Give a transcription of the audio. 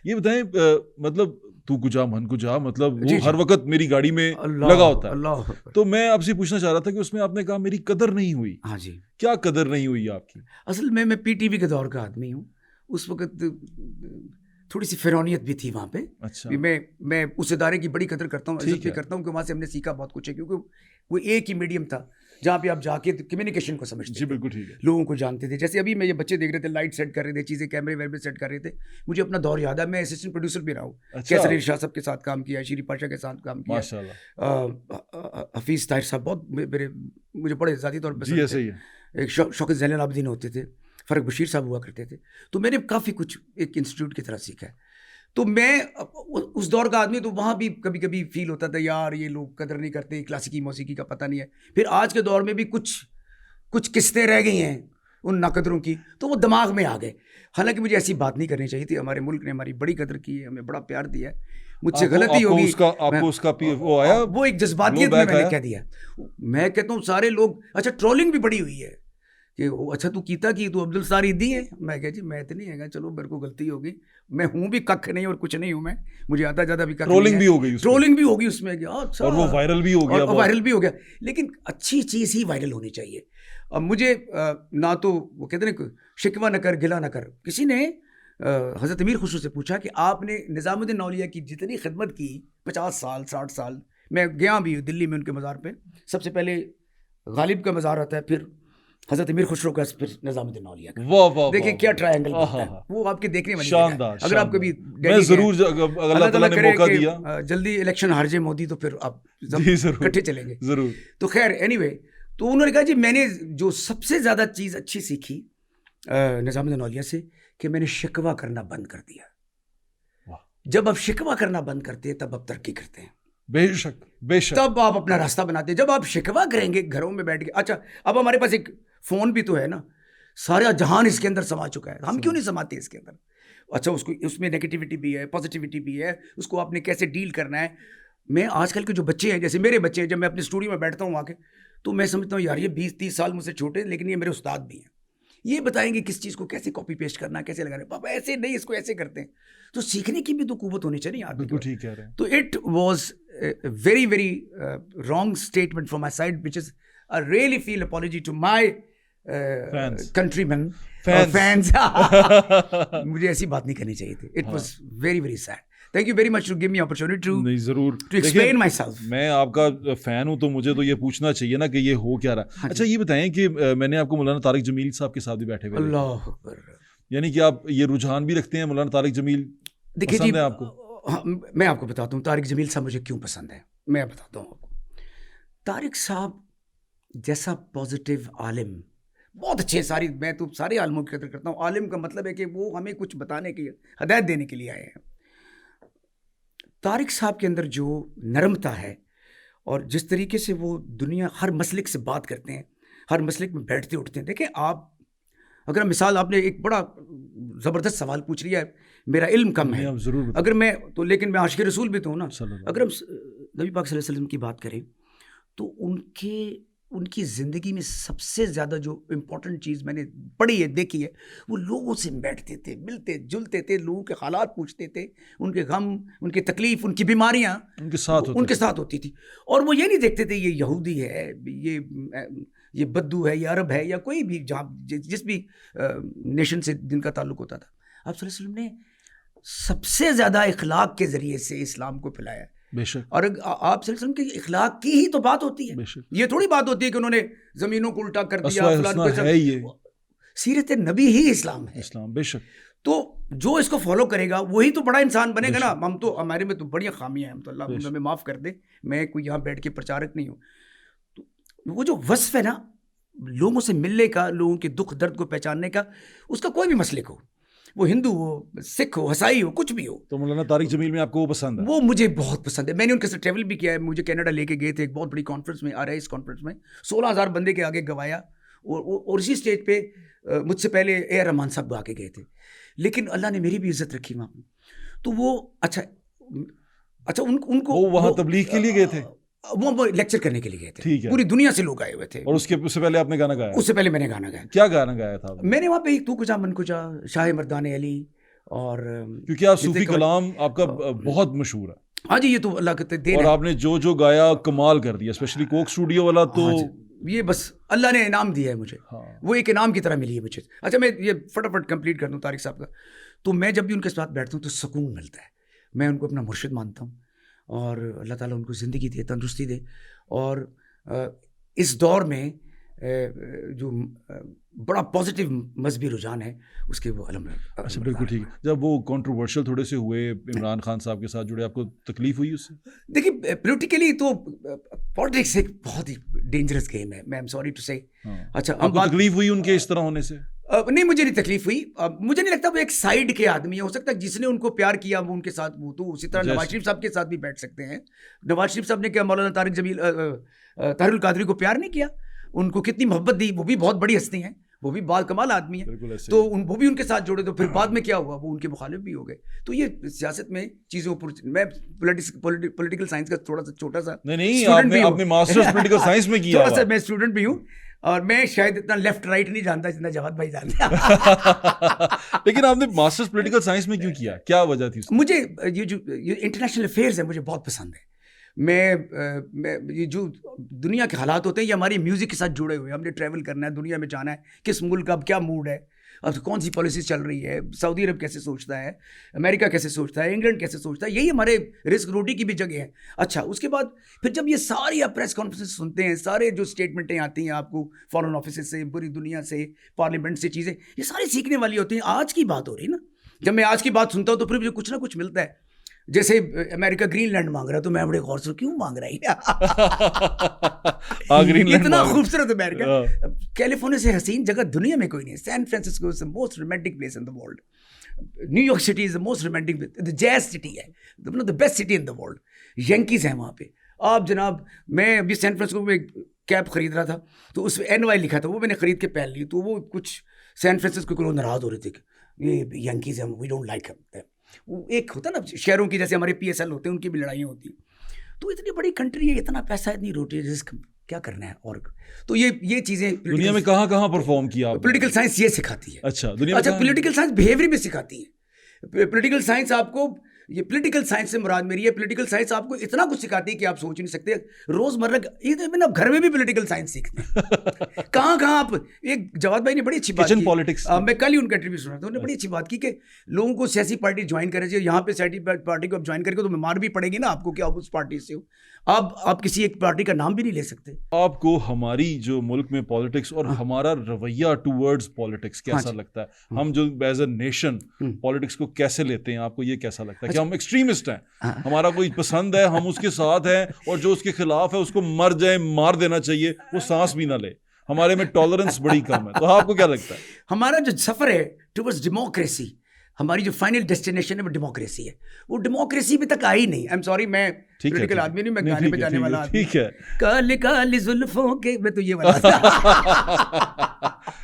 یہ بتائیں مطلب تو کجا من کجا مطلب وہ جی ہر وقت میری گاڑی میں لگا ہوتا ہے. اللہ تو میں آپ سے پوچھنا چاہ رہا تھا کہ اس میں آپ نے کہا میری قدر نہیں ہوئی. ہاں جی. کیا قدر نہیں ہوئی آپ کی؟ اصل میں پی ٹی وی کے دور کا آدمی ہوں. اس وقت تھوڑی سی فرونیت بھی تھی وہاں پہ. اچھا. میں اس ادارے کی بڑی قدر کرتا ہوں, عزت بھی کرتا ہوں کہ وہاں سے ہم نے سیکھا بہت کچھ ہے, کیونکہ وہ ایک ہی میڈیم تھا جہاں پہ آپ جا کے کمیونیکیشن کو سمجھتے جی بالکل ٹھیک ہے, لوگوں کو جانتے تھے. جیسے ابھی میں یہ بچے دیکھ رہے تھے, لائٹ سیٹ کر رہے تھے, چیزیں کیمرے ویمرے سیٹ کر رہے تھے, مجھے اپنا دور یاد ہے. میں اسسٹنٹ پروڈیوسر بھی رہا ہوں. کیسر علی شاہ صاحب کے ساتھ کام کیا, شیری پاشا کے ساتھ کام کیا, ماشاء اللہ. حفیظ طاہر صاحب بہت مجھے بڑے ذاتی طور پہ جی ایسے ہی ہے. ایک شوکت زین العابدین ہوتے تھے, فرق بشیر صاحب ہوا کرتے تھے. تو میں نے کافی کچھ ایک انسٹیٹیوٹ کی طرح سیکھا ہے. تو میں اس دور کا آدمی, تو وہاں بھی کبھی کبھی فیل ہوتا تھا یار یہ لوگ قدر نہیں کرتے, کلاسیکی موسیقی کا پتہ نہیں ہے. پھر آج کے دور میں بھی کچھ قسطیں رہ گئی ہیں ان ناقدروں کی, تو وہ دماغ میں آ گئے. حالانکہ مجھے ایسی بات نہیں کرنی چاہیے تھی. ہمارے ملک نے ہماری بڑی قدر کی ہے, ہمیں بڑا پیار دیا ہے. مجھ سے غلطی ہوگی, وہ ایک جذباتیت میں نے کہہ دیا. میں کہتا ہوں سارے لوگ, اچھا ٹرولنگ بھی بڑی ہوئی ہے کہ اچھا تو کیتا کی تو عبد الستار ایدھی ہے. میں کہا جی میں تو نہیں ہے, چلو میرے کو غلطی ہوگی, میں ہوں بھی ککھ نہیں اور کچھ نہیں ہوں, میں مجھے آتا زیادہ بھی ککھ نہیں ہے. ٹرولنگ بھی ہوگی اس میں, اور وہ وائرل بھی ہو گیا, وائرل بھی ہو گیا. لیکن اچھی چیز ہی وائرل ہونی چاہیے. اب مجھے نہ تو وہ کہتے ہیں شکوہ نہ کر گلا نہ کر. کسی نے حضرت امیر خسرو سے پوچھا کہ آپ نے نظام الدین اولیاء کی جتنی خدمت کی 50 سال 60 سال, میں گیا بھی دلی میں ان کے مزار پہ. سب سے پہلے غالب کا مزار آتا ہے, پھر حضرت امیر خسرو کا, پھر نظام الدین اولیاء کا. دیکھیں کیا ٹرائنگل بنتا ہے, وہ آپ کے دیکھنے میں شاندار. اگر آپ کبھی میں ضرور, اللہ تعالیٰ نے موقع دیا, جلدی الیکشن ہار جائے مودی تو پھر آپ اکٹھے چلیں گے ضرور. تو خیر اینی وے, تو انہوں نے کہا جی میں نے جو سب سے زیادہ چیز اچھی سیکھی نظام الدین اولیاء سے کہ میں نے شکوہ کرنا بند کر دیا. جب آپ شکوہ کرنا بند کرتے ہیں تب آپ ترقی کرتے ہیں. بے شک بے شک, تب آپ اپنا راستہ بناتے ہیں. جب آپ شکوہ کریں گے گھروں میں بیٹھ کے, اچھا اب ہمارے پاس ایک فون بھی تو ہے نا, سارا جہان اس کے اندر سما چکا ہے, ہم کیوں نہیں سماتے اس کے اندر. اچھا اس میں نیگیٹیوٹی بھی ہے, پازیٹیوٹی بھی ہے, اس کو آپ نے کیسے ڈیل کرنا ہے. میں آج کل کے جو بچے ہیں, جیسے میرے بچے ہیں, جب میں اپنے اسٹوڈیو میں بیٹھتا ہوں آ کے, تو میں سمجھتا ہوں یار یہ 20-30 سال مجھ سے چھوٹے ہیں, لیکن یہ میرے استاد بھی ہیں. یہ بتائیں گے کس چیز کو کیسے کاپی پیسٹ کرنا ہے, کیسے لگانا ہے. پاپا ایسے نہیں, اس کو ایسے کرتے ہیں. تو سیکھنے کی بھی تو قوت ہونی چاہیے. بالکل ٹھیک کہہ رہے ہیں. تو it was very very wrong statement from my side, which is I really feel apology to my country men fans. مجھے ایسی بات نہیں کرنی چاہیے تھی. It was very very sad. Thank you very much to give me opportunity to explain myself. میں آپ کا فین ہوں تو مجھے تو یہ پوچھنا چاہیے نا کہ یہ ہو کیا رہا. اچھا یہ بتائیں کہ میں نے آپ کو مولانا طارق جمیل صاحب کے ساتھ بھی بیٹھے ہوئے, اللہ اکبر, یعنی کہ آپ یہ رجحان بھی رکھتے ہیں مولانا طارق جمیل, پسند ہے آپ کو؟ میں آپ کو بتاتا ہوں طارق جمیل صاحب مجھے کیوں پسند ہے. میں بتاتا ہوں آپ کو. طارق صاحب جیسا پازیٹیو عالم, بہت اچھے, میں تو سارے عالموں کی قدر کرتا ہوں. عالم کا مطلب ہے کہ وہ ہمیں کچھ بتانے کی, ہدایت دینے کے لیے آئے ہیں. طارق صاحب کے اندر جو نرمتا ہے اور جس طریقے سے وہ دنیا ہر مسلک سے بات کرتے ہیں, ہر مسلک میں بیٹھتے اٹھتے ہیں. دیکھیں آپ, اگر مثال آپ نے ایک بڑا زبردست سوال پوچھ لیا ہے, میرا علم کم ہے اگر میں تو, لیکن میں عاشق رسول بھی تو ہوں نا. اگر ہم نبی پاک صلی اللہ علیہ وسلم کی بات کریں تو ان کی زندگی میں سب سے زیادہ جو امپورٹنٹ چیز میں نے پڑھی ہے, دیکھی ہے, وہ لوگوں سے بیٹھتے تھے, ملتے جلتے تھے, لوگوں کے حالات پوچھتے تھے, ان کے غم, ان کی تکلیف, ان کی بیماریاں ان کے ساتھ ہوتی تھی. اور وہ یہ نہیں دیکھتے تھے یہ یہودی ہے, یہ بدو ہے, یہ عرب ہے, یا کوئی بھی جس بھی نیشن سے جن کا تعلق ہوتا تھا. آپ صلی اللہ علیہ وسلم نے سب سے زیادہ اخلاق کے ذریعے سے اسلام کو پھیلایا ہے. بے شک. اور آپ صلی اللہ علیہ وسلم کی اخلاق کی ہی تو بات ہوتی ہے. یہ تھوڑی بات ہوتی ہے کہ انہوں نے زمینوں کو الٹا کر دیا. سیرت نبی ہی اسلام ہے. اسلام بے شک. تو جو اس کو فالو کرے گا وہی تو بڑا انسان بنے گا نا. ہم تو, ہمارے میں تو بڑی خامیاں ہیں, ہم تو اللہ ہمیں معاف کر دے, میں کوئی یہاں بیٹھ کے پرچارک نہیں ہوں. تو وہ جو وصف ہے نا لوگوں سے ملنے کا, لوگوں کے دکھ درد کو پہچاننے کا, اس کا کوئی بھی مسلک ہو, وہ ہندو ہو, سکھ ہو, عیسائی ہو, کچھ بھی ہو, تو مولانا طارق جمیل میں آپ کو وہ پسند ہے؟ وہ مجھے بہت پسند ہے. میں نے ان کے ساتھ ٹریول بھی کیا ہے. مجھے کینیڈا لے کے گئے تھے ایک بہت بڑی کانفرنس میں, RIS کانفرنس میں 16,000 بندے کے آگے گوایا, اور اسی اسٹیج پہ مجھ سے پہلے AR رحمان صاحب آ کے گئے تھے. لیکن اللہ نے میری بھی عزت رکھی وہاں. تو وہ اچھا ان کو وہاں تبلیغ کے لیے گئے تھے, وہ لیکچر کرنے کے لیے گئے تھے. ٹھیک ہے. پوری دنیا سے لوگ آئے ہوئے تھے. اور اس سے پہلے آپ نے گانا گایا؟ اس سے پہلے میں نے گانا گایا. کیا گانا گایا تھا؟ میں نے وہاں پہ تو کجا من کجا, شاہ مردان علی, اور کیونکہ آپ صوفی کلام آپ کا بہت مشہور ہے. ہاں جی یہ تو اللہ کا دین اور ہے. آپ نے جو گایا کمال کر دیا, اسپیشلی کوک اسٹوڈیو والا تو یہ بس اللہ نے انعام دیا ہے مجھے, وہ ایک انعام کی طرح ملی ہے مجھے. اچھا میں یہ فٹافٹ کمپلیٹ کر دوں طارق صاحب کا. تو میں جب بھی ان کے ساتھ بیٹھتا ہوں تو سکون ملتا ہے. میں ان کو اپنا مرشد مانتا ہوں اور اللہ تعالیٰ ان کو زندگی دے, تندرستی دے. اور اس دور میں جو بڑا پازیٹیو مذہبی رجحان ہے اس کے وہ علم. اچھا بالکل ٹھیک ہے. جب وہ کنٹروورشل تھوڑے سے ہوئے عمران خان صاحب کے ساتھ جڑے, آپ کو تکلیف ہوئی اس سے؟ دیکھیے پولیٹیکلی تو پالیٹکس ایک بہت ہی ڈینجرس گیم ہے. میں ایم سوری ٹو سے. اچھا آپ کو تکلیف ہوئی ان کے اس طرح ہونے سے؟ نہیں مجھے نہیں تکلیف ہوئی. مجھے نہیں لگتا وہ ایک سائڈ کے آدمی ہے. ہو سکتا ہے جس نے ان کو پیار کیا وہ ان کے ساتھ, وہ تو اسی طرح نواز شریف صاحب کے ساتھ بھی بیٹھ سکتے ہیں. نواز شریف صاحب نے کیا مولانا طاہر القادری کو پیار نہیں کیا؟ ان کو کتنی محبت دی. وہ بھی بہت بڑی ہستی ہیں, وہ بھی بال کمال آدمی ہیں, تو وہ بھی ان کے ساتھ جوڑے. تو پھر بعد میں کیا ہوا, وہ ان کے مخالف بھی ہو گئے. تو یہ سیاست میں چیزوں پر, میں پولیٹیکل سائنس کا تھوڑا سا چھوٹا سا آپ نے ماسٹرز پولیٹیکل سائنس میں کیا, تھوڑا سا میں اسٹوڈنٹ بھی ہوں, اور میں شاید اتنا لیفٹ رائٹ نہیں جانتا جتنا جواد بھائی جانتے ہیں. لیکن آپ نے ماسٹرز پولیٹیکل سائنس میں کیوں کیا, کیا وجہ تھی؟ مجھے یہ جو انٹرنیشنل افیئرز ہیں مجھے بہت پسند ہے. میں یہ جو دنیا کے حالات ہوتے ہیں یہ ہماری میوزک کے ساتھ جڑے ہوئے ہیں. ہم نے ٹریول کرنا ہے, دنیا میں جانا ہے, کس ملک کا اب کیا موڈ ہے, اب کون سی پالیسیز چل رہی ہے, سعودی عرب کیسے سوچتا ہے, امریکہ کیسے سوچتا ہے, انگلینڈ کیسے سوچتا ہے, یہی ہمارے رزق روٹی کی بھی جگہ ہے. اچھا اس کے بعد پھر جب یہ ساری آپ پریس کانفرنس سنتے ہیں, سارے جو اسٹیٹمنٹیں آتی ہیں آپ کو فارن آفیسز سے, پوری دنیا سے, پارلیمنٹ سے, چیزیں یہ ساری سیکھنے والی ہوتی ہیں. آج کی بات ہو رہی ہے نا, جب میں آج کی بات سنتا ہوں تو پھر مجھے کچھ نہ کچھ ملتا ہے. جیسے امریکہ گرین لینڈ مانگ رہا ہے تو میں بڑے غور سے کیوں مانگ رہا ہے, اتنا خوبصورت امریکہ, کیلیفورنیا سے حسین جگہ دنیا میں کوئی نہیں. San Francisco is the most romantic place in the world. New York city is the most romantic, the jazz city ہے, the best city in the world. ینکیز ہیں وہاں پہ. آپ جناب, میں ابھی سین فرانسسکو میں کیب خرید رہا تھا تو اس میں NY لکھا تھا, وہ میں نے خرید کے پہن لی. تو وہ کچھ سین فرانسسکو کے لوگ ناراض ہو رہے تھے کہ یہ ینکیز ہیں, وی ڈونٹ لائک them. وہ ایک ہوتا ہے نا شہروں کی, جیسے ہمارے PSL ہوتے ہیں ان کی بھی لڑائیاں ہوتی ہیں. تو اتنی بڑی کنٹری ہے, اتنا پیسہ, اتنی روٹی, کیا کرنا ہے. اور تو یہ چیزیں دنیا میں کہاں پرفارم کیا. پولیٹیکل سائنس یہ سکھاتی ہے. اچھا پولیٹیکل سائنس بیہیویئر بھی سکھاتی ہے. پولیٹیکل سائنس آپ کو, یہ پولیٹیکل سائنس سے مراد میری ہے, پولیٹیکل سائنس آپ کو اتنا کچھ سکھاتی ہے کہ آپ سوچ نہیں سکتے. روزمرہ آپ گھر میں بھی پولیٹیکل سائنس سیکھتے ہیں. کہاں آپ, ایک جواد بھائی نے بڑی اچھی بات کی, میں کل ہی ان کا انٹرویو سنا تھا, انہوں نے بڑی اچھی بات کی کہ لوگوں کو سیاسی پارٹی جوائن کرنا چاہیے. یہاں پہ سیاسی پارٹی کو آپ جوائن کر کے تو مار بھی پڑے گی نا آپ کو کہ آپ اس پارٹی سے ہو. آپ کسی ایک پارٹی کا نام بھی نہیں لے سکتے. آپ کو ہماری جو ملک میں پالیٹکس اور ہمارا رویہ ٹورڈز پالیٹکس کیسا لگتا ہے, ہم جو ایز اے نیشن پالیٹکس کو کیسے لیتے ہیں, آپ کو یہ کیسا لگتا ہے کہ ہم ایکسٹریمسٹ ہیں, ہمارا کوئی پسند ہے ہم اس کے ساتھ ہیں, اور جو اس کے خلاف ہے اس کو مر جائے, مار دینا چاہیے, وہ سانس بھی نہ لے, ہمارے میں ٹالرنس بڑی کم ہے. تو آپ کو کیا لگتا ہے ہمارا جو سفر ہے ٹورڈز ڈیموکریسی, ہماری جو فائنل ڈیسٹینیشن ہے وہ ڈیموکریسی ہے, وہ ڈیموکریسی بھی تک آئی نہیں. آئی ایم سوری, میں پولیٹیکل آدمی نہیں, میں گانے بجانے والا آدمی. ٹھیک ہے, کالی کالی زلفوں کے, میں تو یہ والا